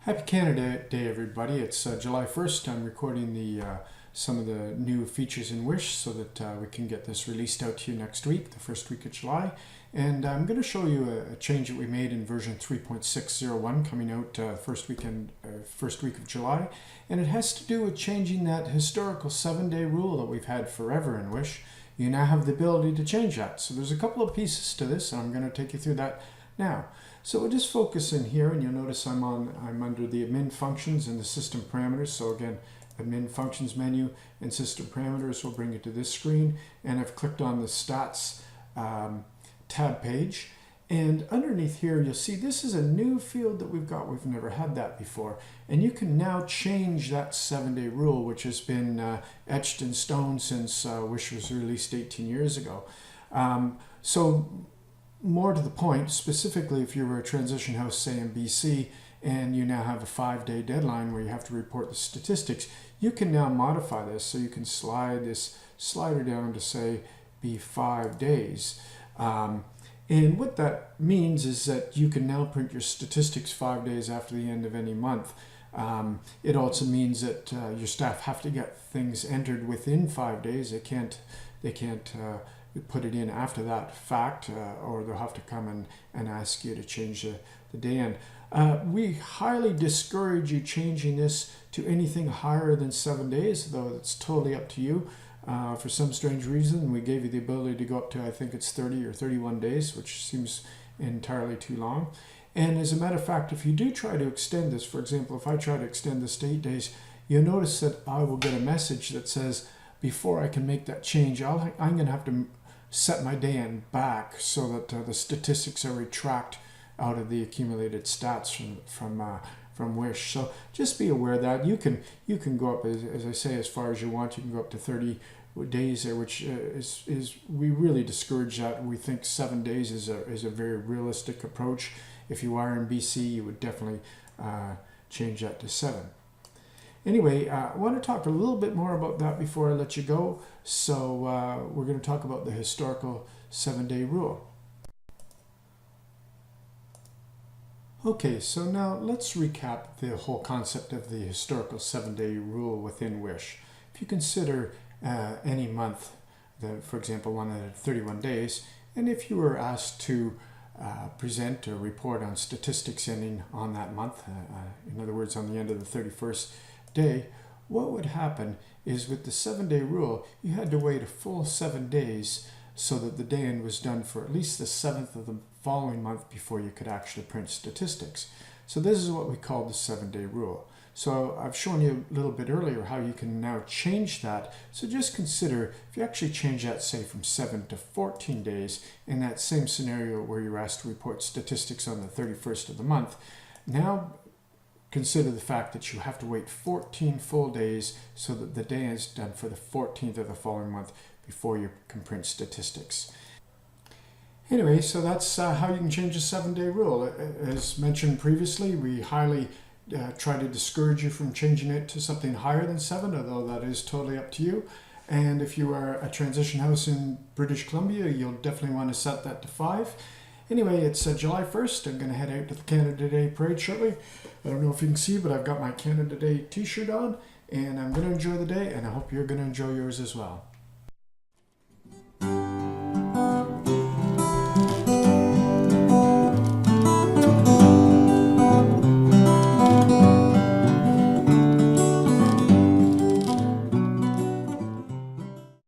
Happy Canada Day, everybody. It's July 1st. I'm recording some of the new features in W.I.S.H so that we can get this released out to you next week, the first week of July. And I'm going to show you a change that we made in version 3.601 coming out first week of July. And it has to do with changing that historical 7-day rule that we've had forever in W.I.S.H. You now have the ability to change that. So there's a couple of pieces to this, and I'm going to take you through that now. So we'll just focus in here, and you'll notice I'm under the admin functions and the system parameters. So again, admin functions menu and system parameters will bring you to this screen, and I've clicked on the stats tab page, and underneath here you'll see this is a new field that we've got. We've never had that before, and you can now change that 7-day rule, which has been etched in stone since W.I.S.H was released 18 years ago. So more to the point, specifically if you were a transition house, say in BC, and you now have a 5-day deadline where you have to report the statistics, you can now modify this. So you can slide this slider down to say be 5 days. And what that means is that you can now print your statistics 5 days after the end of any month. It also means that your staff have to get things entered within 5 days. They can't put it in after that fact, or they'll have to come and ask you to change the day end. We highly discourage you changing this to anything higher than 7 days, though it's totally up to you. For some strange reason, we gave you the ability to go up to, I think it's 30 or 31 days, which seems entirely too long. And as a matter of fact, if you do try to extend this, for example, if I try to extend this to 8 days, you'll notice that I will get a message that says, before I can make that change, I'm going to have to set my day end back so that the statistics are retract out of the accumulated stats from W.I.S.H. So just be aware that you can go up, as I say, as far as you want. You can go up to 30 days there, which is we really discourage that. We think 7 days is a very realistic approach. If you are in BC, you would definitely change that to 7. Anyway, I want to talk a little bit more about that before I let you go. So we're going to talk about the historical 7-day rule. Okay, so now let's recap the whole concept of the historical 7-day rule within W.I.S.H. If you consider any month, for example, one that had 31 days, and if you were asked to present or report on statistics ending on that month, in other words, on the end of the 31st day, what would happen is with the 7-day rule, you had to wait a full 7 days so that the day end was done for at least the 7th of the following month before you could actually print statistics. So this is what we call the 7-day rule. So I've shown you a little bit earlier how you can now change that. So just consider if you actually change that, say, from 7 to 14 days in that same scenario where you're asked to report statistics on the 31st of the month. Now consider the fact that you have to wait 14 full days so that the day is done for the 14th of the following month before you can print statistics. Anyway, so that's how you can change the 7-day rule. As mentioned previously, we highly try to discourage you from changing it to something higher than 7, although that is totally up to you. And if you are a transition house in British Columbia, you'll definitely want to set that to 5. Anyway, it's July 1st. I'm going to head out to the Canada Day parade shortly. I don't know if you can see, but I've got my Canada Day t-shirt on, and I'm going to enjoy the day, and I hope you're going to enjoy yours as well.